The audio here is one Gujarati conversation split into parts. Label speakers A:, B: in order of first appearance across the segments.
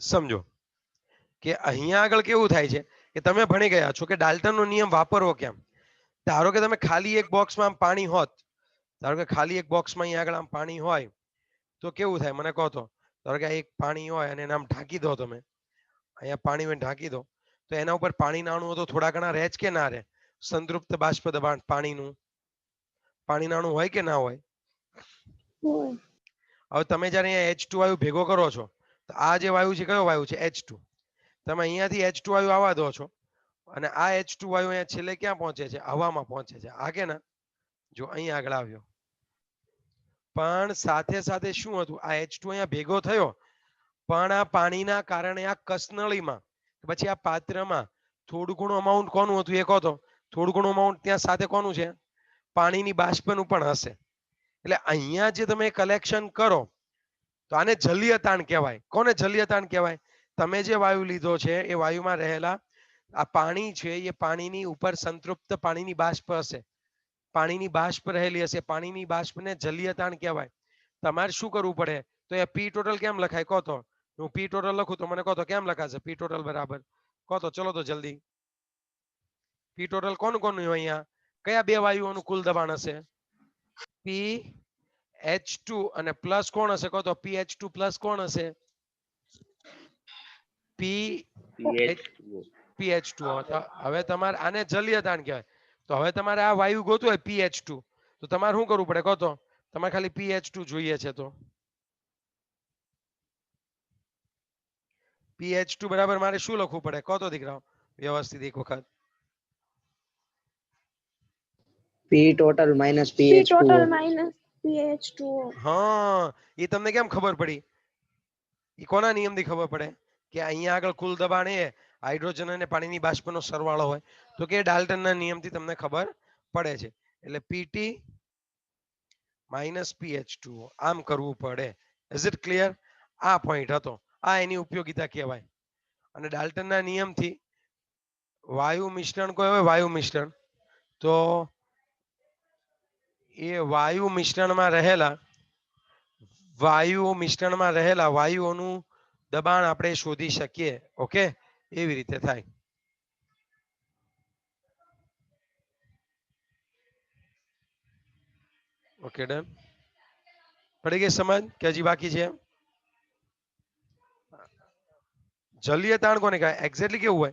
A: સમજો કે અહીંયા આગળ કેવું થાય છે કે તમે ભણી ગયા છો કે ડાલ્ટનનો નિયમ વાપરવો કેમ. ધારો કે તમે ખાલી એક બોક્સમાં આમ પાણી હોત, ધારો કે ખાલી એક બોક્સમાં અહીંયા આગળ આમ પાણી હોય તો કેવું થાય મને કહો તો. ધારો કે એક પાણી હોય અને એને આમ ઢાંકી દો તમે, અહીંયા પાણી ઢાંકી દો તો એના ઉપર પાણીના અણુઓ તો થોડા ઘણા રહે જ કે ના રહે. સંતૃપ્ત બાષ્પ દબાણ પાણીના અણુ હોય કે ના હોય. હવે તમે જ્યારે અહીંયા H2 વાયુ ભેગો કરો છો તો આ જે વાયુ છે કયો વાયુ છે H2. તમે અહીંયાથી H2 વાયુ આવવા દો છો અને આ H2 વાયુ અહીંયા છેલ્લે ક્યાં પહોંચે છે? હવામાં પહોંચે છે. આ કે ના જો અહીંયા આગળ આવ્યો, પણ સાથે સાથે શું હતું, આ H2 અહીંયા ભેગો થયો પણ આ પાણીના કારણે આ કસનળીમાં પછી આ પાત્રમાં થોડું ઘણું અમાઉન્ટ કોનું હતું એ કહો તો. થોડું ઘણું અમાઉન્ટ ત્યાં સાથે કોનું છે? પાણીની બાષ્પનું પણ હશે. એટલે અહીંયા જે તમે કલેક્શન કરો તો આને જલીય તાણ કહેવાય. કોને જલીય તાણ કહેવાય? તમે જે વાયુ લીધો છે એ વાયુમાં રહેલા આ પાણી છે એ પાણીની ઉપર સંતૃપ્ત પાણીની બાષ્પ હશે, પાણીની બાષ્પ રહેલી હશે. પાણીની બાષ્પને જલીય તાણ કહેવાય. તમારે શું કરવું પડે તો એ પી ટોટલ કેમ લખાય કહો તો. હું પી ટોટલ લખું તો મને કહો તો કેમ લખાશે પી ટોટલ બરાબર? કહો તો ચલો તો જલ્દી. પી ટોટલ કોનું કોનું અહીંયા કયા બે વાયુઓનું કુલ દબાણ હશે? PH2 અને પ્લસ કોણ હશે કહો તો. PH2 પ્લસ કોણ હશે? PH2. હવે તમારે આને જલીય તાણ કહેવાય. તો હવે તમારે આ વાયુ ગોતવું હોય PH2 તો તમારે શું કરવું પડે કહો તો. તમારે ખાલી PH2 જોઈએ છે તો PH2 બરાબર મારે શું લખવું પડે કહો તો દીકરાઓ વ્યવસ્થિત એક વખત.
B: P total minus PH2.
A: હા, એ તમને કેમ ખબર પડી? એ કોના નિયમથી ખબર પડે કે અહીંયા આગળ કુલ દબાણ એ હાઇડ્રોજન અને પાણીની બાષ્પનો સરવાળો હોય? તો કે ડાલ્ટનના નિયમથી તમને ખબર પડે છે. એટલે PT માઇનસ PH2 આમ કરવું પડે. Is it clear? આ પોઈન્ટ હતો, આ એની ઉપયોગિતા કહેવાય. અને ડાલ્ટનના નિયમથી વાયુ મિશ્રણ કોઈ હોય વાયુ મિશ્રણ તો એ વાયુ મિશ્રણમાં રહેલા વાયુઓનું દબાણ આપણે શોધી શકીએ. ઓકે, એવી રીતે થાય. Okay done. પડી ગઈ સમજ કે હજી બાકી છે? જલીય તાણ કોને કહેવાય? એક્ઝેક્ટલી કેવું હોય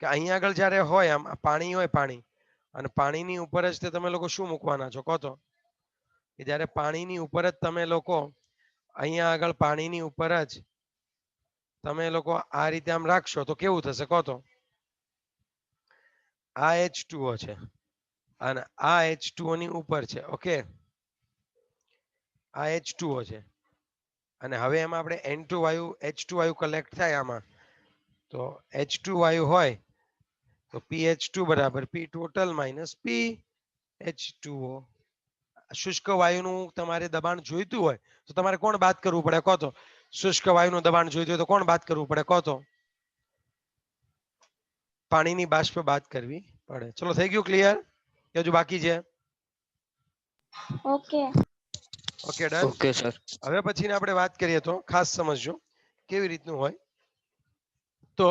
A: કે અહીંયા આગળ જ્યારે હોય આમ પાણી હોય, પાણી અને પાણીની ઉપર જ તમે લોકો શું મૂકવાના છો કહો તો. કે જ્યારે પાણીની ઉપર જ તમે લોકો અહીંયા આગળ પાણીની ઉપર જ તમે લોકો આ રીતે આમ રાખશો તો કેવું થશે કહો તો. આ H2O છે અને આ H2O ની ઉપર છે. ઓકે, આ H2O છે અને હવે એમાં આપણે N2 વાયુ H2 વાયુ કલેક્ટ થાય આમાં તો H2 વાયુ હોય તો PH2 બરાબર P ટોટલ માઇનસ PH2O. શુષ્ક વાયુનું તમારે દબાણ જોઈતું હોય તો તમારે કોણ બાદ કરવું પડે કહો તો. શુષ્ક વાયુનું દબાણ જોઈતું હોય તો કોણ બાદ કરવું પડે કહો તો. પાણીની બાષ્પ બાદ કરવી પડે. ચલો થઈ ગયું ક્લિયર કે હજુ બાકી છે?
C: Okay
A: okay done.
D: Okay sir.
A: હવે પછીને આપણે વાત કરીએ તો ખાસ સમજજો કેવી રીતનું હોય. તો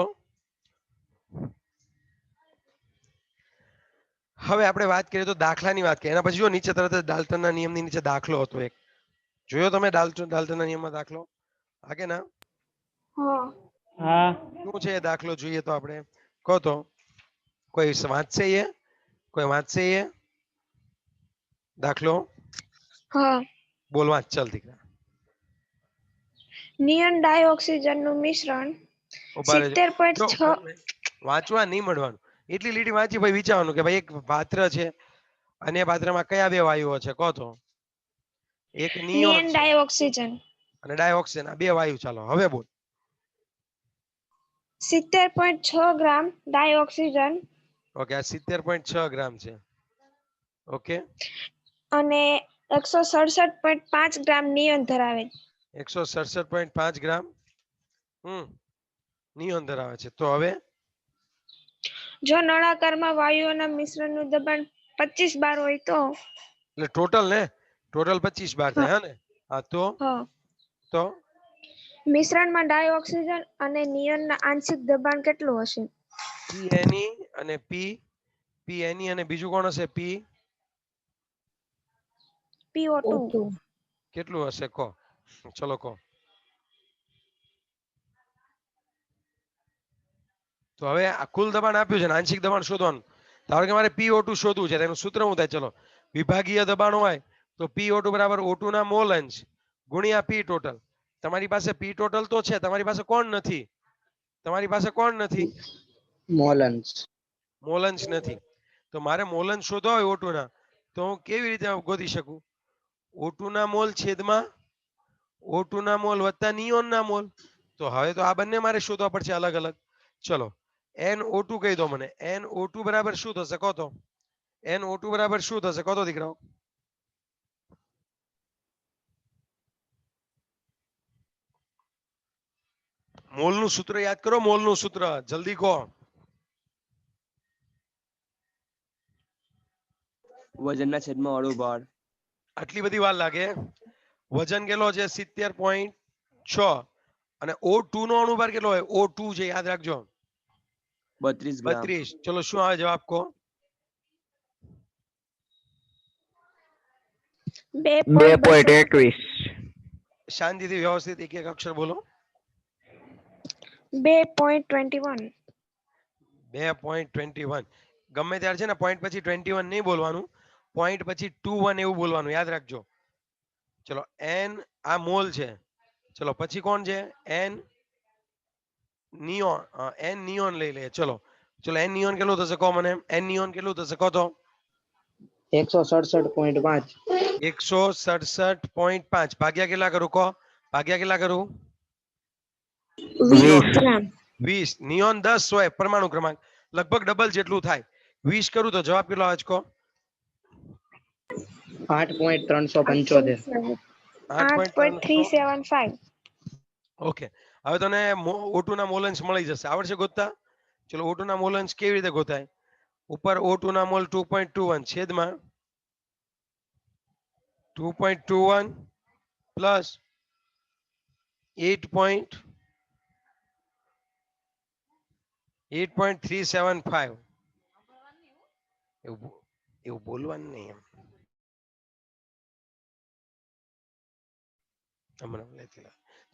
A: હવે આપણે વાત કરીએ તો દાખલાની વાત કરીએ. એના પછી જો નીચે તરત જ ડાલ્ટનના નિયમની નીચે દાખલો હતો એક. જોયો તમે ડાલ્ટનના નિયમમાં દાખલો? હા કે ના?
C: હા
A: શું છે એ દાખલો જોઈએ તો આપણે કહો તો. કોઈ વાંચશે એ? કોઈ વાંચશે એ દાખલો?
C: હા
A: બોલ વાંચ ચાલ દીકરા.
C: નિયન ડાયોક્સિજન નું મિશ્રણ
A: ઉભા રહેજો.
C: 70.6
A: વાંચવા નહીં મળવાનું. એટલી લીટી વાંચી ભાઈ વિચારવાનું કે ભાઈ એક પાત્ર છે અને એ પાત્રમાં કયા બે વાયુઓ છે કહો તો. એક નિયોન
C: નિયન ડાયોક્સિજન
A: અને ડાયોક્સિન, આ બે વાયુ. ચાલો હવે બોલ.
C: 70.6 ગ્રામ ડાયોક્સિજન
A: ઓકે, આ 70.6 ગ્રામ છે. ઓકે,
C: અને 167.5 ગ્રામ નિયન ધરાવે છે.
A: 167.5 ગ્રામ નિયોન ધરાવે છે. તો હવે
C: જો નળાકારમાં વાયુઓના મિશ્રણનું દબાણ 25 બાર હોય તો
A: એટલે ટોટલ 25 બાર થાય. હા ને? હા તો
C: હા
A: તો
C: મિશ્રણમાં ડાયોક્સિજન અને નિયોનના આંશિક દબાણ કેટલું હશે?
A: PNE અને PNE અને બીજું કોણ હશે?
C: PO2.
A: કેટલું હશે કહો? ચલો કહો. તો હવે આ કુલ દબાણ આપ્યું છે ને આંશિક દબાણ શોધવાનું. ધારો કે મારે PO2 શોધવું છે તેનું સૂત્ર શું થાય? ચલો વિભાગીય દબાણ હોય તો PO2 બરાબર O2 ના મોલ અંશ ગુણ્યા P ટોટલ. તમારી પાસે P ટોટલ તો છે, તમારી પાસે કોણ નથી? તમારી પાસે કોણ નથી?
B: મોલન્સ.
A: મોલ અંશ નથી. તો મારે મોલ અંશ શોધવા હોય O2 ના, તો હું કેવી રીતે ગોતી શકું? O2 ના મોલ છેદમાં O2 ના મોલ વત્તા નિયોન ના મોલ. તો હવે તો આ બંને મારે શોધવા પડશે અલગ અલગ. ચલો NO2 કહી દો મને. NO2 બરાબર શું થશે કહો તો? NO2 બરાબર શું થશે કહો તો દીકરાઓ? મોલનું સૂત્ર યાદ કરો, મોલનું સૂત્ર જલ્દી કહો.
D: વજનના છેદમાં અણુ ભાર.
A: આટલી બધી વાર લાગે? વજન કેટલો છે? 70.6. અને O2 નો અણુભાર કેટલો હોય? O2 છે યાદ રાખજો,
D: 32 ગ્રામ.
A: 32. ચલો શું આવે જવાબ કહો?
C: 2.21.
A: શાંતિથી વ્યવસ્થિત એક એક અક્ષર બોલો.
C: 2.21.
A: 2.21. ગમે ત્યારે છે ને પોઈન્ટ પછી 21 નહીં બોલવાનું, પોઈન્ટ પછી 21 એવું બોલવાનું, યાદ રાખજો. ચલો N આ મોલ છે. ચલો પછી કોણ છે? N neon. N નિયોન લઈ લે. ચલો ચલો N નિયોન કેટલું થશે કહો મને? N નિયોન કેટલું થશે કહો તો?
B: 167.5.
A: 167.5 ભાગ્યા કેટલા કરું કહો? ભાગ્યા કેટલા કરું?
C: 20 ગ્રામ.
A: 20. નિયોન 10 હોય પરમાણુ ક્રમાંક, લગભગ ડબલ જેટલું થાય. 20 કરું તો જવાબ કેટલો આવે છે કહો?
B: 8.375.
C: 8.375.
A: ઓકે. હવે તને O2 ના મોલ અંશ મળી જશે. આવડશે ગોતતા? ચલો O2 ના મોલ અંશ કેવી રીતે ગોતાય? ઉપર O2 ના મોલ 2.21 છેદમાં 2.21 પ્લસ 8.375. એવું બોલવાનું નહીં એમ.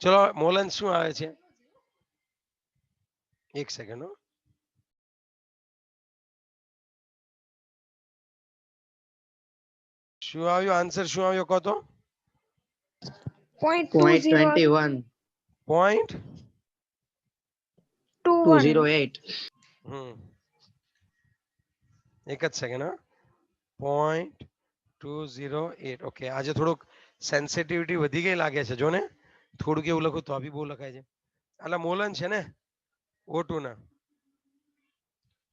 A: ચલો મોલ અંશ શું આવે છે? એક સેકન્ડ. શું આવ્યો આન્સર? શું આવ્યો કહો તો?
C: 0.20.
B: 0.21.
C: 21.
B: 208.
A: એક જ સેકન્ડ. 0.208. ઓકે. આજે થોડુંક સેન્સિટિવિટી વધી ગઈ લાગે છે. જો ને થોડુંક એવું લખું તો બી બહુ લખાય છે. એટલે મોલન છે ને O2 ના.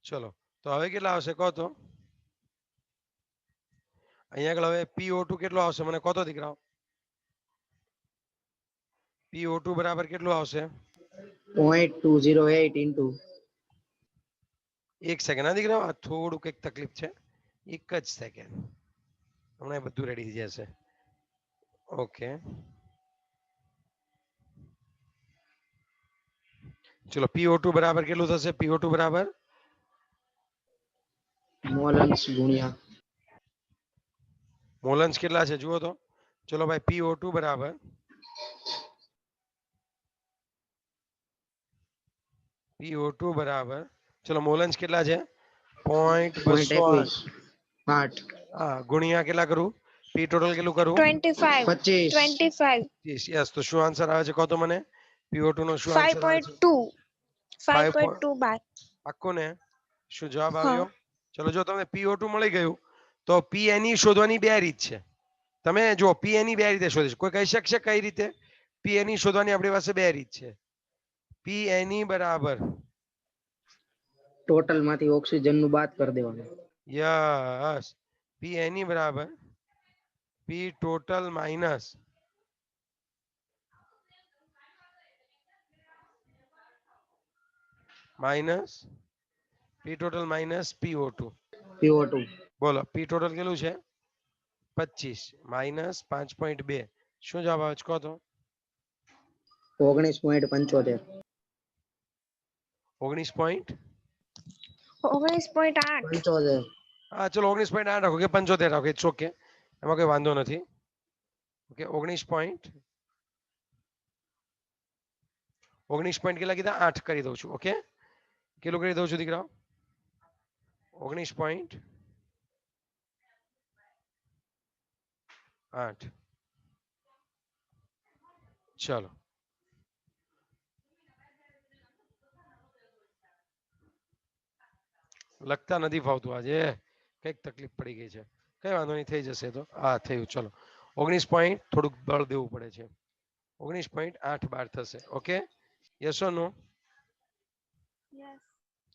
A: ચલો તો હવે કેટલા આવશે કહો તો? અહીંયા આગળ હવે PO2 કેટલો આવશે મને કહો તો દીકરાઓ? PO2 બરાબર કેટલું આવશે?
B: 0.208 into.
A: એક સેકન્ડ હા દીકરાઓ, આ થોડુંક એક તકલીફ છે. એક જ સેકન્ડ, હમણાં બધું રેડી થઈ જશે. ઓકે ચલો PO2 બરાબર કેટલું થશે? PO2 બરાબર
B: મોલન્સ ગુણ્યા
A: મોલન્સ કેટલા છે જુઓ તો. ચલો ભાઈ PO2 બરાબર ચલો મોલન્સ કેટલા છે? 0.208.
B: 8.
A: હા ગુણ્યા કેટલા કરું? P ટોટલ કેટલું કરું?
C: 25.
B: 25.
C: 25.
A: યસ. તો શું આન્સર આવે છે કહો તો મને? PO2 નો શું આન્સર આવે છે?
C: 5.2.
A: 5.
C: 5.2 બાર.
A: પાક્કો ને? શું જવાબ
C: હા.
A: આવ્યો? ચલો જો તમને PO2 મળી ગયું તો PNE શોધવાની બે રીત છે. તમે જો PNE બે રીતે શોધી. કોઈ કહી શકશે કઈ રીતે? PNE શોધવાની આપણી પાસે બે રીત છે. PNE બરાબર
B: ટોટલ માંથી ઓક્સિજન નું બાદ કરી દેવાનું.
A: યસ. PNE બરાબર P total minus P total minus PO2.
B: PO2.
A: બોલો P ટોટલ કેટલું છે? 25 માઇનસ 5.2. શું જવાબ આવે છે કહો તો?
B: 19.75.
A: 19.
C: 19.8.
B: 75.
A: હા ચલો 19.8 રાખો કે 75 રાખો, ઇટ્સ ઓકે, એમાં કોઈ વાંધો નથી. ઓકે 19 પોઈન્ટ કેટલા કીધા? 8 કરી દઉં છું. ઓકે કેટલું કરી દઉં છું દીકરાઓ? 19.8. ચલો લખતા નથી ફાવતું આજે, કઈક તકલીફ પડી ગઈ છે, કઈ વાંધો નહીં, થઈ જશે તો. હા થયું. ચલો 19 પોઈન્ટ, થોડુંક બળ દેવું પડે છે. 19.8 બાર થશે. Okay yes or no?
C: Yes.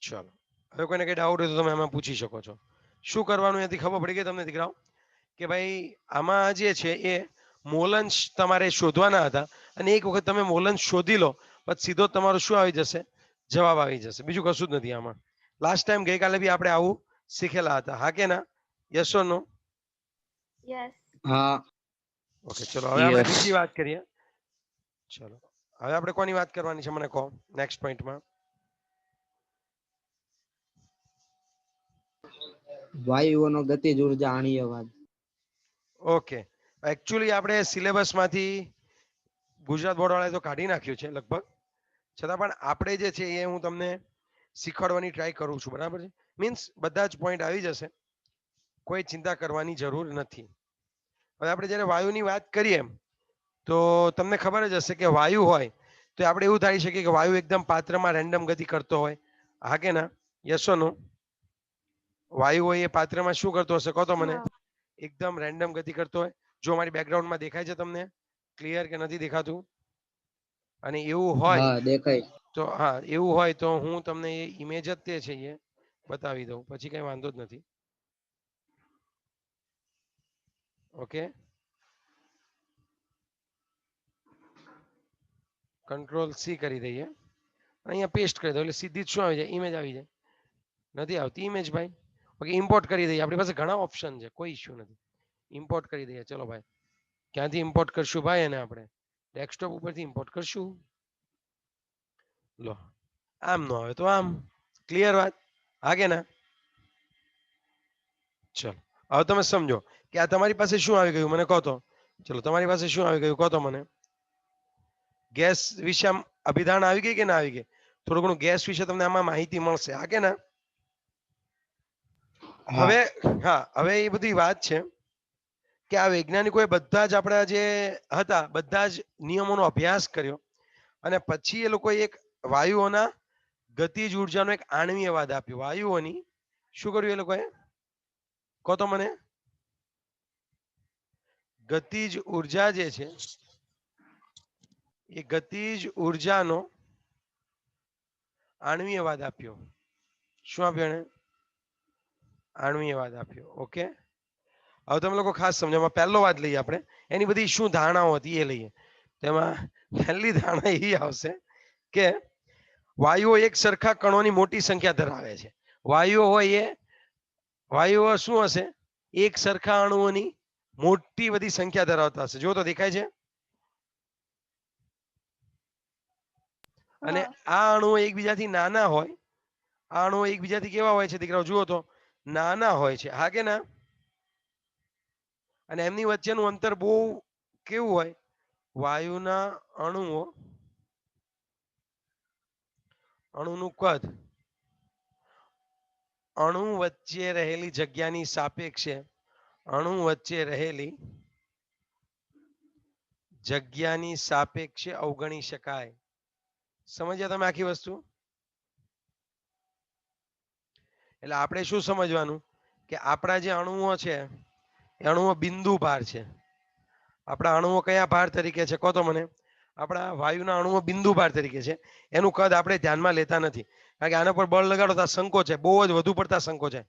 A: ચલો હવે કોઈને કઈ ડાઉટ હોય તો તમે આમાં પૂછી શકો છો. શું કરવાનું એથી ખબર પડી ગઈ તમને દીકરાઓ? કે ભાઈ આમાં જે છે એ મોલન્સ તમારે શોધવાના હતા, અને એક વખત તમે મોલન્સ શોધી લો પછી સીધો તમારો શું આવી જશે? જવાબ આવી જશે. બીજું કશું જ નથી આમાં. લાસ્ટ ટાઈમ ગઈકાલે બી આપણે આવું શીખેલા હતા, હા કે ના? Yes or no?
C: Yes.
B: હા.
A: ઓકે ચલો હવે આપણે
B: Yes.
A: બીજી વાત કરીએ. ચલો હવે આપણે કોની વાત કરવાની છે મને કહો નેક્સ્ટ પોઈન્ટમાં?
B: વાયુઓનો ગતિજ ઉર્જા આણ્યવાદ.
A: ઓકે એકચ્યુઅલી આપણે સિલેબસમાંથી ગુજરાત બોર્ડ વાળાએ તો કાઢી નાખ્યું છે લગભગ, છતાં પણ આપણે જે છે એ હું તમને શીખવાડવાની ટ્રાય કરું છું, બરાબર છે? મીન્સ બધા જ પોઈન્ટ આવી જશે, કોઈ ચિંતા કરવાની જરૂર નથી. હવે આપણે જ્યારે વાયુની વાત કરીએ તો તમને ખબર જ હશે કે વાયુ હોય તો આપણે એવું ધારી શકીએ કે વાયુ એકદમ પાત્રમાં રેન્ડમ ગતિ કરતો હોય, હા કે ના? યસ ઓર નો? વાયુ હોય એ પાત્રમાં શું કરતો હશે કહો તો મને?
C: હા.
A: એકદમ રેન્ડમ ગતિ કરતો હોય. જો મારી બેકગ્રાઉન્ડમાં દેખાય છે તમને ક્લિયર કે નથી દેખાતું? અને એવું હોય
B: હા દેખાય.
A: તો હા, એવું હોય તો હું તમને એ ઇમેજ જ તે છે એ બતાવી દઉં, પછી કઈ વાંધો જ નથી. ઓકે કંટ્રોલ સી કરી દઈએ, અહીંયા પેસ્ટ કરી દો એટલે સીધી જ શું આવી જાય? ઇમેજ આવી જાય. નથી આવતી ઇમેજ ભાઈ? ઓકે ઇમ્પોર્ટ કરી દઈએ, આપણી પાસે ઘણા ઓપ્શન છે, કોઈ ઇશ્યુ નથી. ઇમ્પોર્ટ કરી દઈએ. ચલો ભાઈ ક્યાંથી ઇમ્પોર્ટ કરશું ભાઈ? એને આપણે ડેસ્કટોપ ઉપરથી ઇમ્પોર્ટ કરશું. લો આમ નો આવે તો આમ. ક્લિયર વાત? હા કે ના? ચલો હવે તમે સમજો કે આ તમારી પાસે શું આવી ગયું મને કહો તો? ચલો તમારી પાસે શું આવી ગયું કહો તો મને? ગેસ વિશે આમ અભિધારણા આવી ગઈ કે ના આવી ગઈ? થોડું ઘણું ગેસ વિશે તમને આમાં માહિતી મળશે, હા કે ના?
B: હા.
A: હવે હા, હવે એ બધી વાત છે કે આ વૈજ્ઞાનિકોએ બધા જ આપણા જે હતા બધા જ નિયમોનો અભ્યાસ કર્યો, અને પછી એ લોકોએ એક વાયુઓના ગતિજ ઉર્જાનો એક આણ્વીયવાદ આપ્યો. વાયુઓની શું કર્યું એ લોકોએ કહો તો મને? ગતિજ ઉર્જા જે છે એ ગતિજ ઉર્જાનો આણ્વીયવાદ આપ્યો. શું આપ્યો એને? આણ્વીયવાદ આપ્યો. ઓકે હવે તમે લોકો ખાસ સમજો. પહેલો વાત લઈએ આપણે, એની બધી શું ધારણાઓ હતી એ લઈએ. તેમાં પહેલી ધારણા એ આવશે કે વાયુઓ એક સરખા કણોની મોટી સંખ્યા ધરાવે છે. વાયુઓ શું હશે? એક સરખા અણુઓની મોટી બધી સંખ્યા ધરાવતા હશે. જો તો દેખાય છે? અને
C: હા.
A: આ અણુઓ એકબીજાથી નાના હોય. આ અણુઓ એકબીજાથી કેવા હોય છે દીકરાઓ? જુઓ તો નાના હોય છે, હા કે ના? અને એમની વચ્ચેનું અંતર બહુ કેવું હોય? વાયુના અણુનું કદ અણુ વચ્ચે રહેલી જગ્યાની સાપેક્ષે અવગણી શકાય. સમજ્યા તમે આખી વસ્તુ? એટલે આપણે શું સમજવાનું કે આપણા જે અણુઓ છે એ અણુઓ બિંદુ ભાર છે. આપણા અણુઓ કયા ભાર તરીકે છે કહો તો મને? આપણા વાયુના અણુઓ બિંદુ ભાર તરીકે છે. એનું કદ આપણે ધ્યાનમાં લેતા નથી, કારણ કે આના પર બળ લગાડો તો સંકોચે, બહુ જ વધુ પડતા સંકોચે.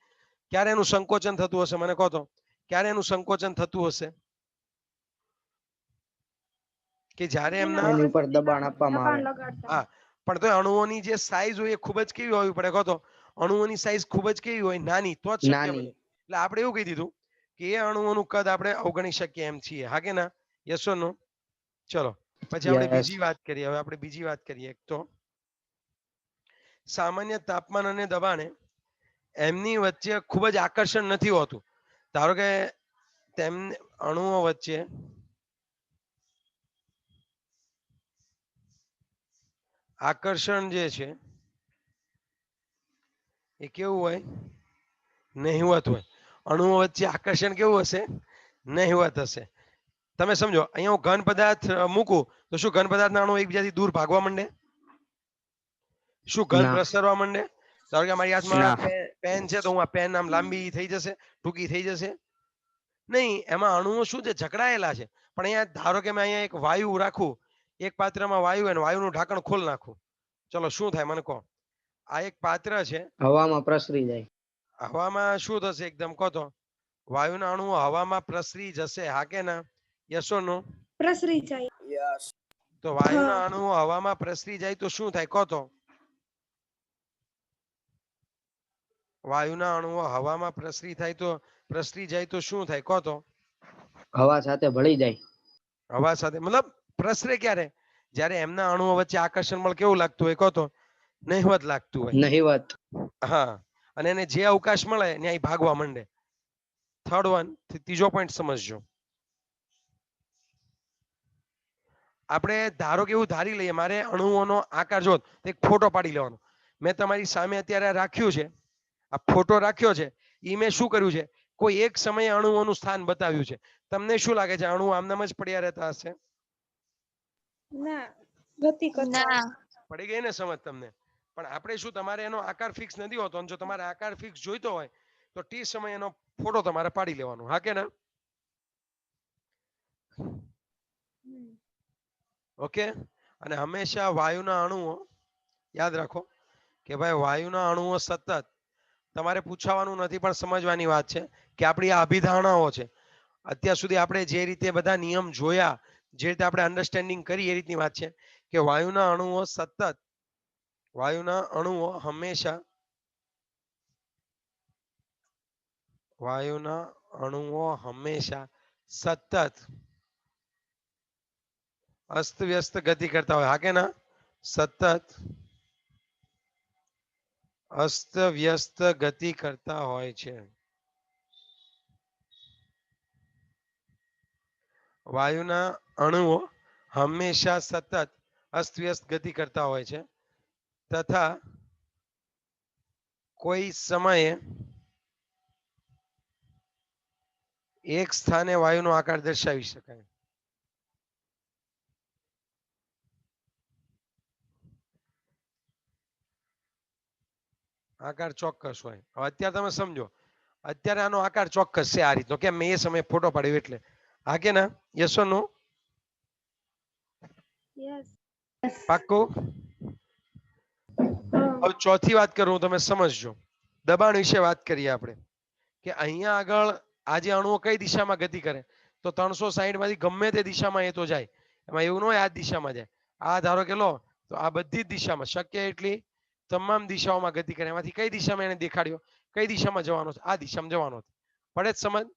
A: ક્યારે એનું સંકોચન થતું હશે મને કહો તો? ક્યારે એનું સંકોચન થતું હશે? કે જ્યારે
C: એના
A: એમના
B: એની
C: ઉપર
B: ઉપર દબાણ આપવામાં આવે.
C: દબાણ લગાડતા.
A: હા, પણ તો અણુઓની જે સાઈઝ હોય એ ખૂબ જ કેવી હોવી પડે કહો તો? અણુઓની સાઈઝ ખૂબ જ કેવી હોય? નાની, તો જ શક્ય
B: નાની.
A: બને. એટલે આપણે એવું કહી દીધું કે એ અણુઓનું કદ આપણે અવગણી શકીએ એમ છીએ, હા કે ના? યસ ઓર નો? ચલો પછી આપણે
B: Yes.
A: બીજી વાત કરીએ. હવે આપણે બીજી વાત કરીએ. એક તો સામાન્ય તાપમાન અને દબાણે એમની વચ્ચે ખૂબ જ આકર્ષણ નથી હોતું. ધારો કે તેમને અણુઓ વચ્ચે આકર્ષણ જે છે એ કેવું હોય? નહિવત હોય. અણુઓ વચ્ચે આકર્ષણ કેવું હશે? નહિવત હશે. તમે સમજો, અહીંયા હું ઘન પદાર્થ મૂકું તો શું ઘન પદાર્થના અણુ એકબીજાથી દૂર ભાગવા માંડે? શું ઘન
B: ના.
A: પ્રસરવા માંડે? ધારો કે મારી હાથમાં
B: ના.
A: પેન છે તો હું આ પેન આમ લાંબી થઈ જશે, ટૂંકી થઈ જશે? નહીં. એમાં અણુઓ શું છે? જકડાયેલા છે. પણ અહીંયા ધારો કે મેં અહીંયા એક વાયુ રાખું, એક પાત્રમાં વાયુ અને વાયુનું ઢાંકણ ખોલ નાખું, ચલો શું થાય મને કહો? આ એક પાત્ર છે,
B: હવામાં પ્રસરી જાય.
A: હવામાં શું થશે? એકદમ કહો તો. વાયુના અણુઓ હવામાં પ્રસરી જશે, હા કે ના? યસ ઓર નો?
C: પ્રસરી જાય.
A: તો વાયુના
C: હા.
A: અણુઓ હવામાં પ્રસરી જાય તો શું થાય? કહો તો. વાયુના અણુઓ હવામાં પ્રસરી જાય તો શું થાય? કહો તો.
B: હવા સાથે ભળી જાય.
A: હવા સાથે મતલબ પ્રસરે ક્યારે? જ્યારે એમના અણુઓ વચ્ચે આકર્ષણ બળ કેવું લાગતું હોય? કહો તો. નહિવત લાગતું હોય.
B: નહિવત.
A: હા. અને એને જે અવકાશ મળે ત્યાં ઈ ભાગવા માંડે. થર્ડ વન, ત્રીજો પોઈન્ટ સમજજો. આપણે ધારો કે એવું ધારી લઈએ, મારે અણુઓનો આકાર જો તો એક ફોટો પાડી લેવાનો. મેં તમારી સામે અત્યારે રાખ્યું છે, આ ફોટો રાખ્યો છે, એ મેં શું કર્યું છે? કોઈ એક સમયે અણુઓનું સ્થાન બતાવ્યું છે. તમને શું લાગે છે? અણુ આમનામ જ પડ્યા રહેતા હશે?
C: ના, ગતિ કરતા.
A: પડી ગઈ ને સમજ તમને? પણ આપણે શું, તમારે એનો આકાર ફિક્સ નથી હોતો, અને જો તમારે આકાર ફિક્સ જોઈતો હોય તો ટી સમય એનો ફોટો તમારે પાડી લેવાનો, હા કે ના? ઓકે. અને હંમેશા વાયુના અણુઓ યાદ રાખો કે ભાઈ વાયુના અણુઓ સતત, તમારે પૂછવાનું નથી પણ સમજવાની વાત છે કે આપણી આ અભિધારણાઓ છે. અત્યાર સુધી આપણે જે રીતે બધા નિયમ જોયા, જે રીતે આપણે અન્ડરસ્ટેન્ડિંગ કરી, એ રીતની વાત છે કે વાયુના અણુઓ હંમેશા સતત અસ્તવ્યસ્ત ગતિ કરતા હોય, હા કે ના? સતત અસ્તવ્યસ્ત ગતિ કરતા હોય છે. વાયુના અણુઓ હંમેશા સતત અસ્તવ્યસ્ત ગતિ કરતા હોય છે, તથા કોઈ સમયે એક સ્થાને વાયુનો આકાર દર્શાવી શકાય. આકાર ચોક્કસ હોય. હવે અત્યારે તમે સમજો, અત્યારે આનો આકાર ચોક્કસ છે આ રીતનો, કે મેં એ સમયે ફોટો પાડ્યો એટલે, હા કે ના? Yes or no?
C: યસ.
A: પાક્કું? હવે ચોથી વાત કરું, તમે સમજજો. દબાણ વિશે વાત કરીએ આપણે, કે અહીંયા આગળ આ જે અણુઓ કઈ દિશામાં ગતિ કરે? તો 360 માંથી ગમે તે દિશામાં એ તો જાય. એમાં એવું ન હોય આ જ દિશામાં જાય. આ ધારો કે લો તો આ બધી જ દિશામાં, શક્ય એટલી તમામ દિશાઓમાં ગતિ કરે. એમાંથી કઈ દિશામાં એને દેખાડ્યો? કઈ દિશામાં જવાનો છે? આ દિશામાં જવાનો છે. પડે જ સમજ?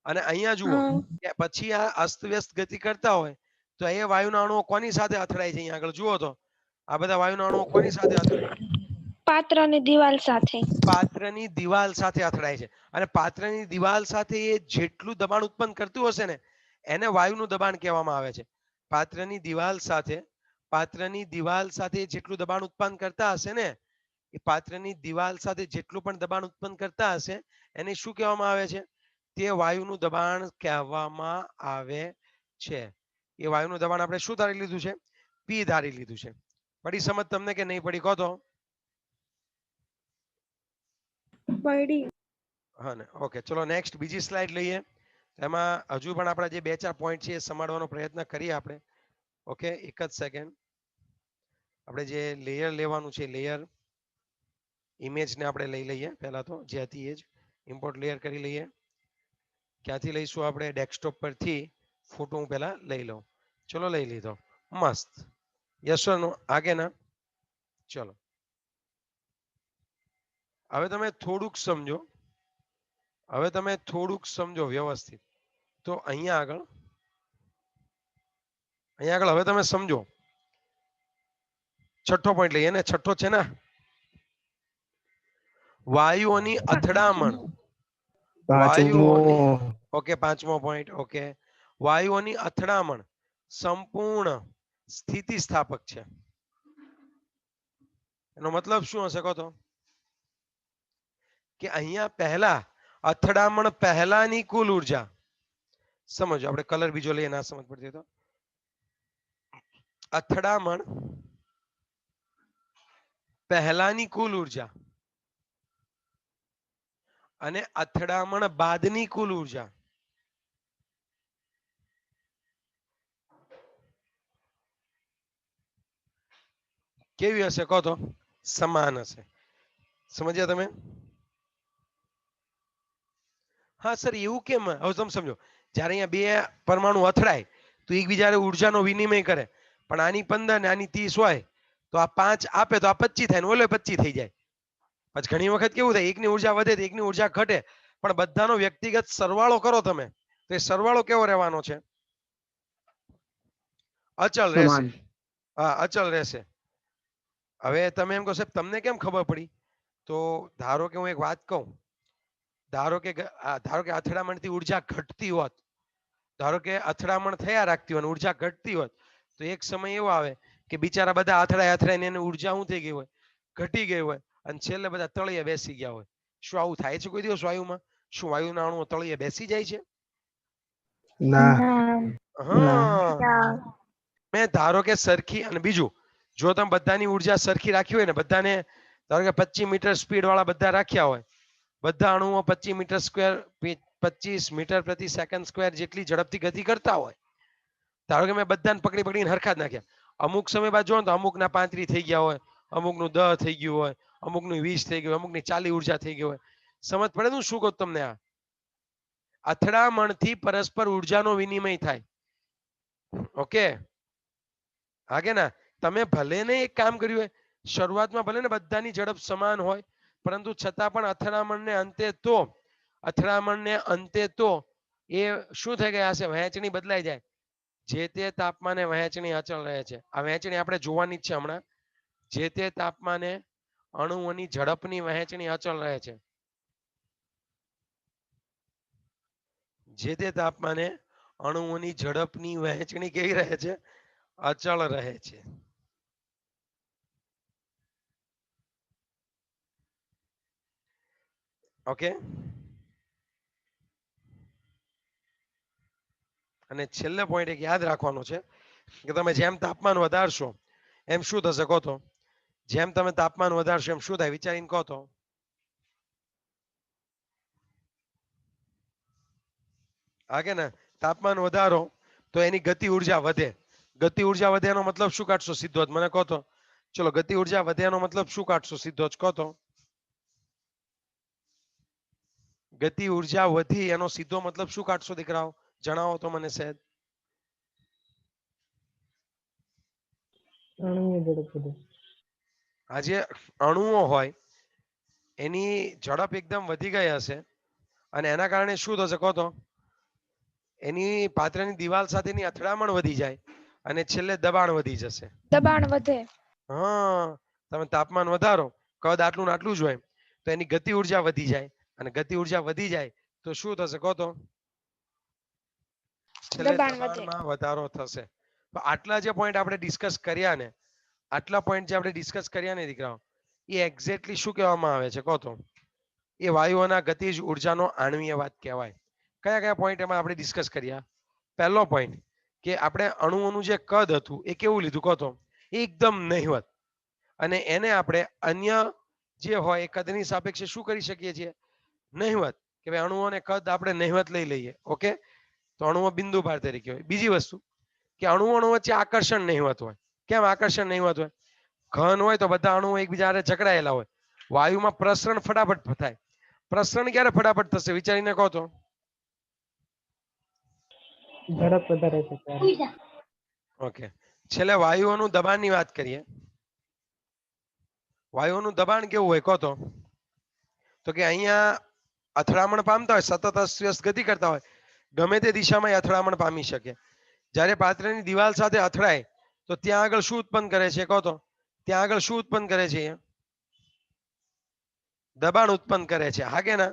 A: અને અહીંયા જુઓ કે પછી આ અસ્તવ્યસ્ત ગતિ કરતા હોય તો એ વાયુના અણુઓ કોની સાથે અથડાય છે? અહીંયા આગળ જુઓ તો આ બધા વાયુના અણુઓ કોની સાથે અથડાય?
C: પાત્રની દિવાલ સાથે.
A: પાત્રની દિવાલ સાથે અથડાય છે. અને પાત્રની દિવાલ સાથે એ જેટલું દબાણ ઉત્પન્ન કરતું હશે ને, એને વાયુનું દબાણ કહેવામાં આવે છે. પાત્રની દિવાલ સાથે જેટલું દબાણ ઉત્પન્ન કરતા હશે ને, એ પાત્રની દિવાલ સાથે જેટલું પણ દબાણ ઉત્પન્ન કરતા હશે, એને શું કહેવામાં આવે છે? તે વાયુનું દબાણ કહેવામાં આવે છે. એ વાયુનું દબાણ આપણે શું ધારી લીધું છે? પી ધારી લીધું છે. પડી સમજ તમને કે નહીં પડી? કહો તો.
C: પડી.
A: હા ને? ઓકે, ચલો નેક્સ્ટ બીજી સ્લાઇડ લઈએ. એમાં હજુ પણ આપણા જે 2-4 પોઈન્ટ છે એ સમાડવાનો પ્રયત્ન કરીએ આપણે. ઓકે, એક જ સેકન્ડ. આપણે જે લેયર લેવાનું છે, લેયર ઇમેજને આપણે લઈ લઈએ. પહેલા તો જે હતી એ જ ઇમ્પોર્ટ લેયર કરી લઈએ. ક્યાંથી લઈશું આપણે? ડેસ્કટોપ પરથી ફોટો હું પહેલા લઈ લઉં. ચલો, લઈ લીધો. મસ્ત. યસ ઓર નો? આગે ના? ચલો, હવે તમે થોડુંક સમજો વ્યવસ્થિત. તો અહીંયા આગળ અહીંયા આગળ હવે તમે સમજો. છઠ્ઠો પોઈન્ટ લઈએ ને, છઠ્ઠો છે ને વાયુઓની અથડામણ. વાયુઓની ઓકે, પાંચમો પોઈન્ટ. ઓકે, વાયુઓની અથડામણ સંપૂર્ણ સ્થિતિસ્થાપક છે. એનો મતલબ શું હશે કહો તો? કે અહીંયા પહેલા અથડામણ પહેલાની કુલ ઉર્જા સમજો. આપણે કલર બીજો લઈએ, ના સમજ પડતી તો અથડામણ પહેલાની કુલ ઉર્જા અને અથડામણ બાદની કુલ ઉર્જા કેવી હશે કહો તો? સમાન હશે. સમજ્યા તમે? હા સર, એવું કેમ? હવે તમે સમજો, જ્યારે અહીંયા બે પરમાણુ અથડાય તો એકબીજાને ઉર્જાનો વિનિમય કરે, પણ આની 15 ને આની 30 હોય તો આ 5 આપે તો આ 25 થાય ને ઓલો 25 થઈ જાય. પછી ઘણી વખત કેવું થાય, એકની ઉર્જા વધે તો એકની ઉર્જા ઘટે, પણ બધાનો વ્યક્તિગત સરવાળો કરો તમે તો એ સરવાળો કેવો રહેવાનો છે? અચળ રહેશે. હા, અચળ રહેશે. હવે તમે એમ કહો સાહેબ તમને કેમ ખબર પડી? તો ધારો કે હું એક વાત કહું, ધારો કે અથડામણથી ઉર્જા ઘટતી હોત, ધારો કે અથડામણ થયા રાખતી હોય અને ઉર્જા ઘટતી હોત, તો એક સમય એવો આવે કે બિચારા બધા અથડાઈને એની ઉર્જા શું થઈ ગઈ હોય? ઘટી ગઈ હોય, અને છેલ્લે બધા તળિયે બેસી ગયા હોય. શું આવું થાય છે કોઈ દિવસ વાયુમાં? શું વાયુના અણુઓ તળિયે બેસી જાય છે? હા. મેં ધારો કે સરખી, અને બીજું, જો તમે બધાની ઉર્જા સરખી રાખી હોય ને, બધાને ધારો કે 25 મીટર સ્પીડ વાળા બધા રાખ્યા હોય, બધા અણુઓ 25 મીટર સ્ક્વેર 25 મીટર પ્રતિ સેકન્ડ સ્ક્વેર જેટલી ઝડપથી ગતિ કરતા હોય, ધારો કે મેં બધાને પકડીને હરખા જ નાખ્યા, અમુક સમય બાદ જો તો અમુકના 35 થઈ ગયા હોય, અમુકનું 10 થઈ ગયું હોય, અમુકનું 20 થઈ ગયું, અમુકની 40 ઉર્જા થઈ ગઈ હોય. સમજ પડે હું શું કહું તમને? આ અથડામણથી પરસ્પર ઉર્જાનો વિનિમય થાય. ઓકે, હા કે ના? તમે ભલે ને એક કામ કર્યું હોય, શરૂઆતમાં ભલે ને બધાની ઝડપ સમાન હોય, પરંતુ છતાં પણ અથડામણને અંતે તો એ શું થઈ ગયા હશે? વહેંચણી બદલાઈ જાય. જે તે તાપમાને વહેંચણી અચળ રહે છે. આ વહેંચણી આપણે જોવાની જ છે હમણાં. જે તે તાપમાને અણુઓની ઝડપની વહેંચણી અચળ રહે છે. જે તે તાપમાને અણુઓની ઝડપની વહેંચણી કેવી રહે છે? અચળ રહે છે. ઓકે, અને છેલ્લે પોઈન્ટ એક યાદ રાખવાનો છે કે તમે જેમ તાપમાન વધારશો એમ શું થશે કહો તો? જેમ તમે તાપમાન વધારશો એમ શું થાય? વિચારીને કહો તો. હા કે ના? તાપમાન વધારો તો એની ગતિ ઉર્જા વધે. ગતિ ઉર્જા વધે એનો મતલબ શું કાઢશો સીધો જ? મને કહો તો. ચલો, ગતિ ઉર્જા વધે એનો મતલબ શું કાઢશો સીધો જ? કહો તો. ગતિ ઉર્જા વધી એનો સીધો મતલબ શું કાઢશો દીકરાઓ? જણાવો તો મને સહેજ. આ જે અણુઓ હોય એની ઝડપ એકદમ વધી ગઈ હશે, અને એના કારણે શું થશે કહો તો? એની પાત્રની દિવાલ સાથેની અથડામણ વધી જાય, અને છેલ્લે દબાણ વધી જશે.
C: દબાણ વધે.
A: હા, તમે તાપમાન વધારો, કદ આટલું ને આટલું જ હોય, તો એની ગતિ ઉર્જા વધી જાય, અને ગતિ ઉર્જા વધી જાય તો શું થશે કહો તો? છેલ્લે દબાણમાં વધારો થશે. તો આટલા જે પોઈન્ટ આપણે ડિસ્કસ કર્યા ને, આટલા પોઈન્ટ જે આપણે ડિસ્કસ કર્યા ને દીકરાઓ, એ એક્ઝેક્ટલી શું કહેવામાં આવે છે કહો તો? એ વાયુઓના ગતિજ ઉર્જાનો આણ્વીયવાદ કહેવાય. કયા કયા પોઈન્ટ એમાં આપણે ડિસ્કસ કર્યા? પહેલો પોઈન્ટ કે આપણે અણુઓનું જે કદ હતું એ કેવું લીધું કહો તો? એકદમ નહિવત. અને એને આપણે અન્ય જે હોય એ કદની સાપેક્ષે શું કરી શકીએ છીએ? નહિવત. કે ભાઈ અણુઓને કદ આપણે નહિવત લઈ લઈએ. ઓકે, તો અણુઓ બિંદુ ભાર તરીકે હોય. બીજી વસ્તુ કે અણુ વચ્ચે આકર્ષણ નહિવત હોય. કેમ આકર્ષણ નહિવત હોય? ઘન હોય તો બધા અણુઓ એકબીજા હારે જકડાયેલા હોય. વાયુમાં પ્રસરણ ફટાફટ થાય. પ્રસરણ ક્યારે ફટાફટ થશે વિચારીને કહો તો?
B: ઝડપ વધારે છે.
A: ઓકે, છેલ્લે વાયુઓનું દબાણની વાત કરીએ. વાયુઓનું દબાણ કેવું હોય કહો તો? તો કે અહીંયા અથડામણ પામતા હોય, સતત અસ્તવ્યસ્ત ગતિ કરતા હોય, ગમે તે દિશામાં અથડામણ પામી શકે. જ્યારે પાત્રની દિવાલ સાથે અથડાય તો ત્યાં આગળ શું ઉત્પન્ન કરે છે કહો તો? ત્યાં આગળ શું ઉત્પન્ન કરે છે? દબાણ ઉત્પન્ન કરે છે, હા કે ના?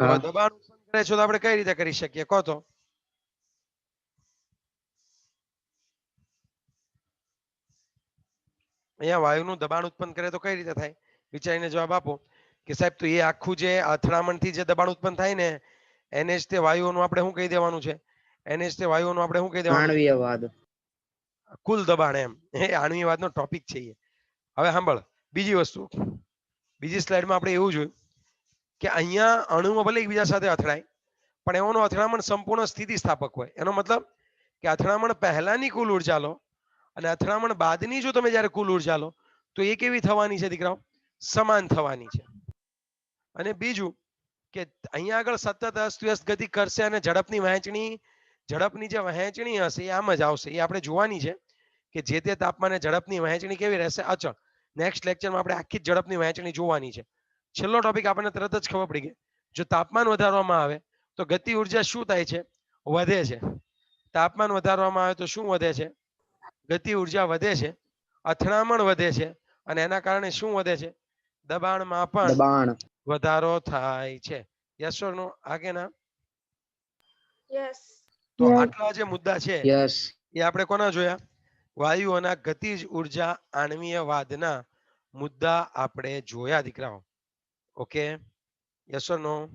A: તો
E: હા.
A: દબાણ ઉત્પન્ન કરે છે તો આપણે કઈ રીતે કરી શકીએ કહો તો? અહીંયા વાયુનું દબાણ ઉત્પન્ન કરે તો કઈ રીતે થાય? વિચારીને જવાબ આપો કે સાહેબ તો એ આખું જે અથડામણથી જે દબાણ ઉત્પન્ન થાય ને એને જ તે વાયુઓનું આપણે શું કહી દેવાનું છે? એને જ તે વાયુઓનું આપણે શું કહી દેવાનું છે?
E: આણ્વીય વાદ.
A: કુલ દબાણ એમ. એ આણ્વીયવાદનો ટોપિક છે એ. હવે સાંભળ બીજી વસ્તુ, બીજી સ્લાઇડમાં આપણે એવું જોયું કે અહીંયા અણુઓ ભલે એકબીજા સાથે અથડાય પણ એઓનું અથડામણ સંપૂર્ણ સ્થિતિસ્થાપક હોય. એનો મતલબ કે અથડામણ પહેલાની કુલ ઉર્જા લો અને અથડામણ બાદની જો તમે જ્યારે કુલ ઉર્જા લો તો એ કેવી થવાની છે દીકરાઓ? સમાન થવાની છે. અને બીજું કે અહીંયા આગળ સતત અસ્તવ્યસ્ત ગતિ કરશે અને ઝડપની જે વહેંચણી હશે એ આમ જ આવશે. એ આપણે જોવાની છે કે જે તે તાપમાને ઝડપની વહેંચણી કેવી રહેશે, અચળ. નેક્સ્ટ લેક્ચરમાં આપણે આખી જ ઝડપની વહેંચણી જોવાની છે. છેલ્લો ટોપિક આપણને તરત જ ખબર પડી ગઈ. જો તાપમાન વધારવામાં આવે તો ગતિ ઉર્જા શું થાય છે? વધે છે. તાપમાન વધારવામાં આવે તો શું વધે છે? ગતિ ઉર્જા વધે છે. અથડામણ વધે છે અને એના કારણે શું વધે છે? દબાણમાં પણ
E: દબાણ.
A: વધારો થાય છે. યસ ઓર નો? હા કે ના?
C: યસ.
A: તો
B: Yes.
A: આટલા જે મુદ્દા છે
E: યસ.
A: એ આપણે કોના જોયા? વાયુઓના ગતિજ ઉર્જા આણ્વીયવાદના મુદ્દા આપણે જોયા દીકરાઓ. Okay, yes or no?